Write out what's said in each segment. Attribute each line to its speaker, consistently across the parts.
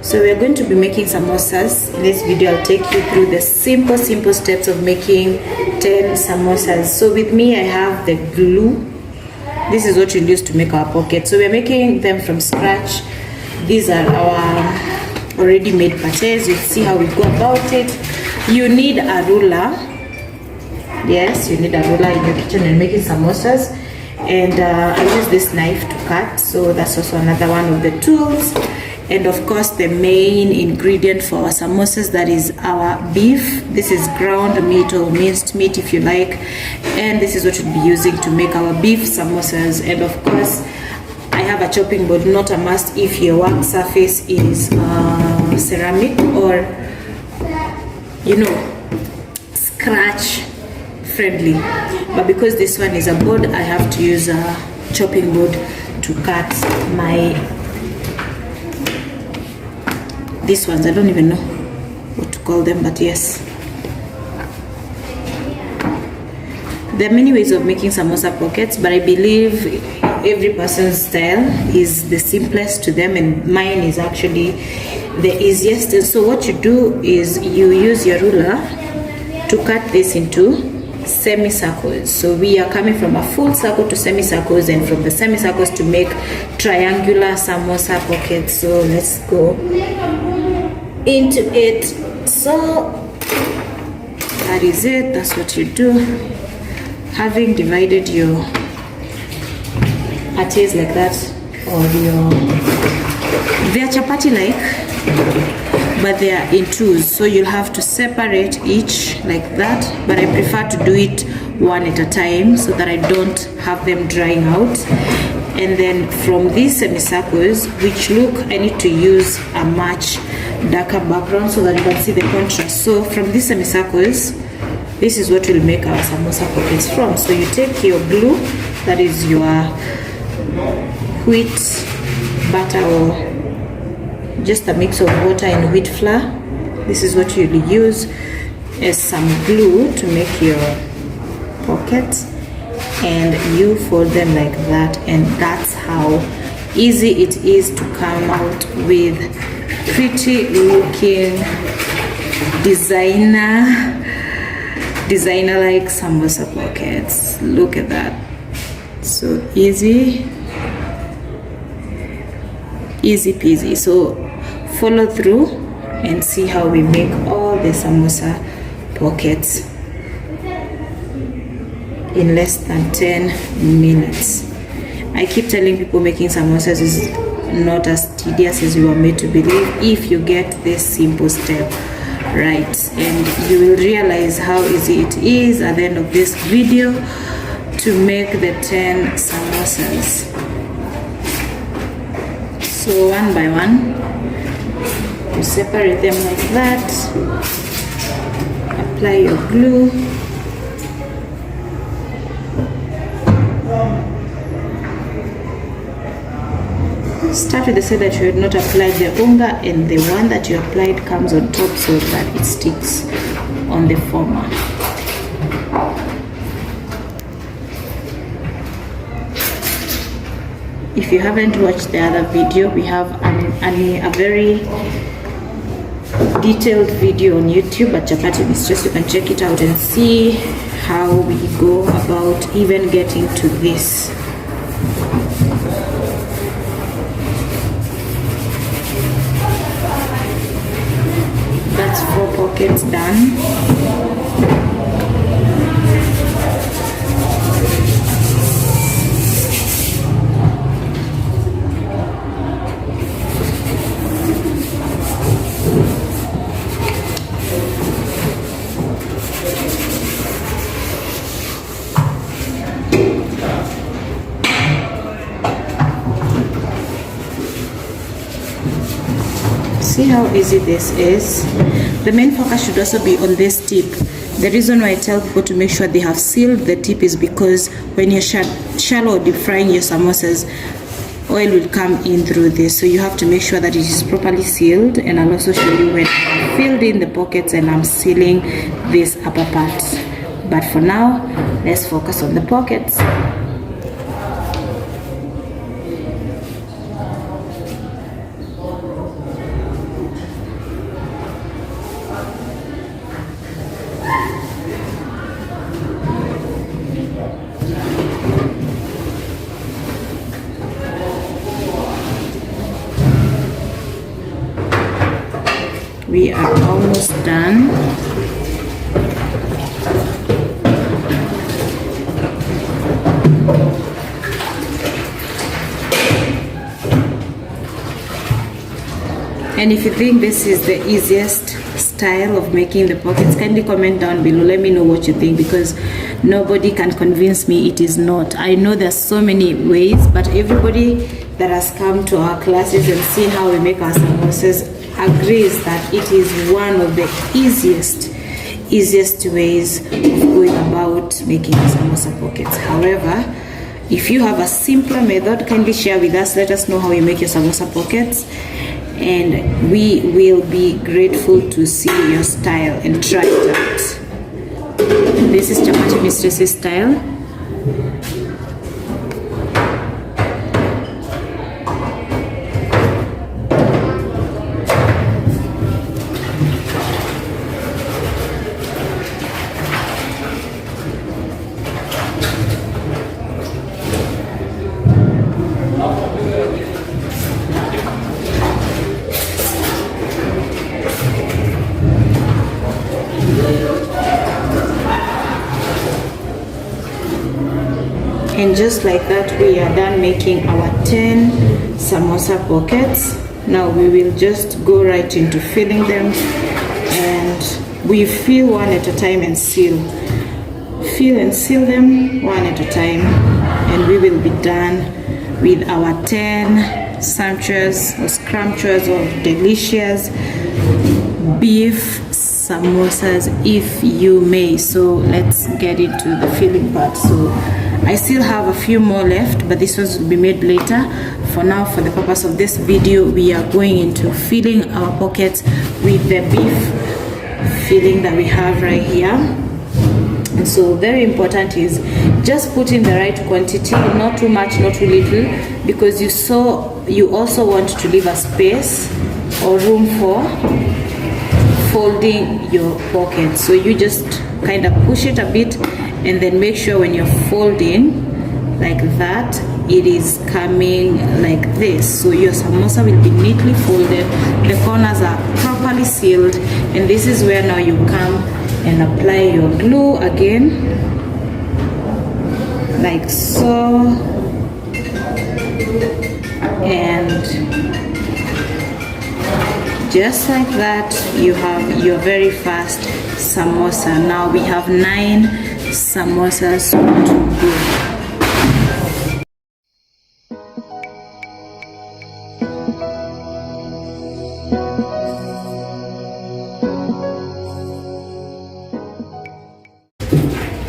Speaker 1: So we're going to be making samosas. In this video I'll take you through the simple steps of making 10 samosas. So with me I have the glue. This is what you'll use to make our pockets. So we're making them from scratch. These are our already made patés. You'll see how we go about it. You need a ruler. Yes, you need a ruler in your kitchen and making samosas. And I use this knife to cut, so that's also another one of the tools. And of course the main ingredient for our samosas, that is our beef. This is ground meat or minced meat if you like, and this is what we'll be using to make our beef samosas. And of course I have a chopping board, not a must if your work surface is ceramic or scratch friendly, but because this one is a board I have to use a chopping board to cut these ones. I don't even know what to call them, but yes, there are many ways of making samosa pockets, but I believe every person's style is the simplest to them, and mine is actually the easiest. And so what you do is you use your ruler to cut this into semicircles. So we are coming from a full circle to semicircles, and from the semicircles to make triangular samosa pockets. So let's go into it. So that is it. That's what you do. Having divided your patés like that, or they are chapati like, but they are in twos, so you'll have to separate each like that, but I prefer to do it one at a time so that I don't have them drying out. And then from these semicircles, which look, I need to use a much darker background so that you can see the contrast. So from these semicircles, this is what will make our samosa pockets from. So you take your glue, that is your wheat butter or just a mix of water and wheat flour. This is what you'll use as some glue to make your pockets, and you fold them like that, and that's how easy it is to come out with pretty looking designer like samosa pockets. Look at that, so easy peasy. So follow through and see how we make all the samosa pockets in less than 10 minutes. I keep telling people making samosas is not as tedious as you are made to believe if you get this simple step right, and you will realize how easy it is at the end of this video to make the 10 samosas. So one by one, you separate them like that, apply your glue, start with the side that you had not applied the unga, and the one that you applied comes on top so that it sticks on the former. If you haven't watched the other video, we have a very detailed video on YouTube at Chapati Mistress. You can check it out and see how we go about even getting to this. That's 4 pockets done. See how easy this is. The main focus should also be on this tip. The reason why I tell people to make sure they have sealed the tip is because when you're shallow deep frying your samosas, oil will come in through this, so you have to make sure that it is properly sealed. And I'll also show you when I filled in the pockets and I'm sealing this upper part. But for now, let's focus on the pockets. we are almost done. And if you think this is the easiest style of making the pockets, kindly comment down below. Let me know what you think, because nobody can convince me it is not. I know there's so many ways, but everybody that has come to our classes and seen how we make our samosas agrees that it is one of the easiest ways of going about making samosa pockets. However, if you have a simpler method, kindly share with us. Let us know how you make your samosa pockets, and we will be grateful to see your style and try it out. And this is Chapati Mistress's style. And just like that, we are done making our 10 samosa pockets. Now we will just go right into filling them, and we fill one at a time and seal. Fill and seal them one at a time, and we will be done with our 10 sumptuous or scrumptious or delicious beef samosas, if you may. So let's get into the filling part. So I still have a few more left, but this ones will be made later. For now, for the purpose of this video, we are going into filling our pockets with the beef filling that we have right here. And so very important is just put in the right quantity, not too much, not too little, because you also want to leave a space or room for folding your pocket. So you just kind of push it a bit, and then make sure when you're folding like that, it is coming like this. So your samosa will be neatly folded, the corners are properly sealed, and this is where now you come and apply your glue again, like so, and just like that, you have your very first samosa. Now we have 9 samosas to go.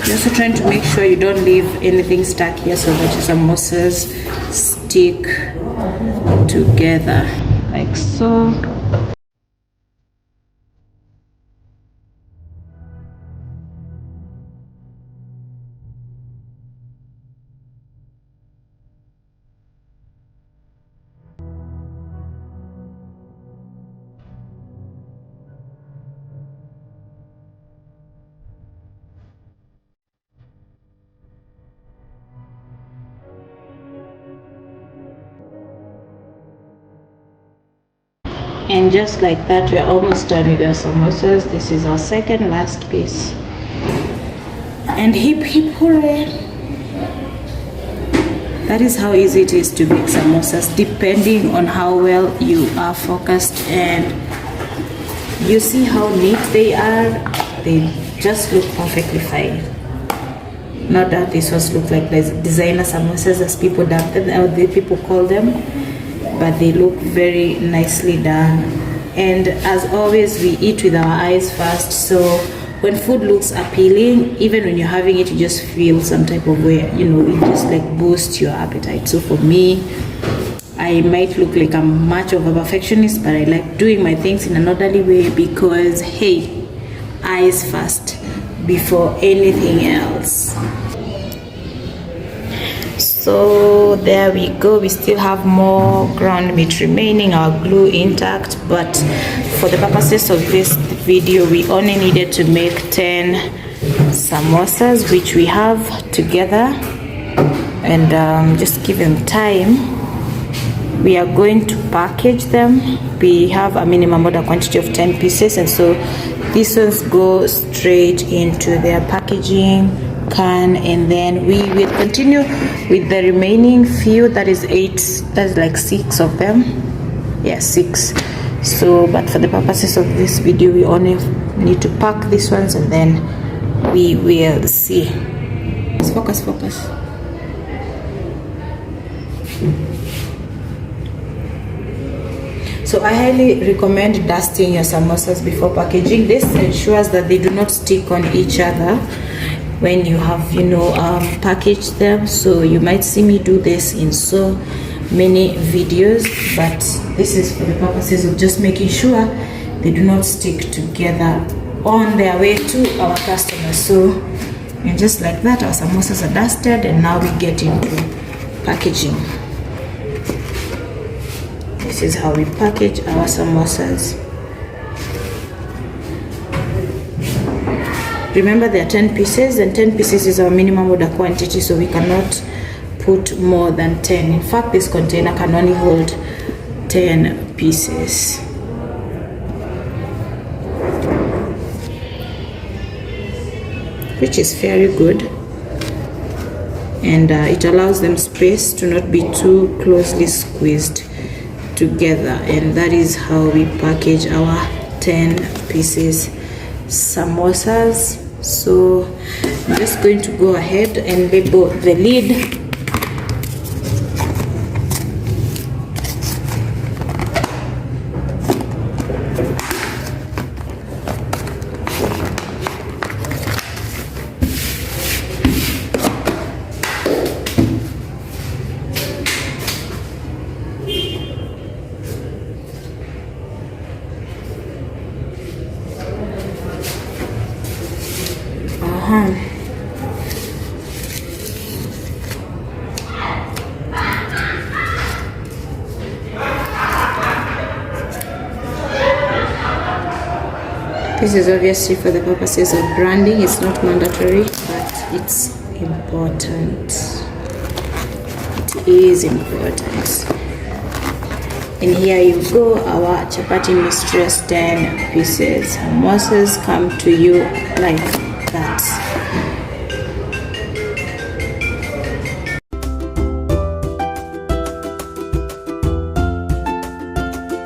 Speaker 1: You're also trying to make sure you don't leave anything stuck here, so that your samosas stick together like so. And just like that, we're almost done with our samosas. This is our second last piece. And hip hip hooray! That is how easy it is to make samosas, depending on how well you are focused. And you see how neat they are. They just look perfectly fine. Not that this was look like designer samosas, as people dump them, or the people call them, but they look very nicely done. And as always, we eat with our eyes first. So when food looks appealing, even when you're having it, you just feel some type of way, you know, it just like boosts your appetite. So for me, I might look like I'm much of a perfectionist, but I like doing my things in an orderly way, because hey, eyes first before anything else. So there we go. We still have more ground meat remaining, our glue intact, but for the purposes of this video, we only needed to make 10 samosas, which we have together, and just give them time we are going to package them. We have a minimum order quantity of 10 pieces, and so these ones go straight into their packaging can, and then we will continue with the remaining few. That is 8, that's like 6 of them. Yeah, 6. So but for the purposes of this video, we only need to pack these ones, and then we will see. Focus. So I highly recommend dusting your samosas before packaging. This ensures that they do not stick on each other when you have, packaged them. So you might see me do this in so many videos, but this is for the purposes of just making sure they do not stick together on their way to our customers. So, and just like that, our samosas are dusted, and now we get into packaging. This is how we package our samosas. Remember, there are 10 pieces, and 10 pieces is our minimum order quantity, so we cannot put more than 10. In fact, this container can only hold 10 pieces. Which is very good, and it allows them space to not be too closely squeezed together, and that is how we package our 10 pieces samosas. So I'm just going to go ahead and label the lid. This is obviously for the purposes of branding. It's not mandatory, but it's important. It is important. And here you go, our chapati mistress 10 pieces. Samosas come to you like that.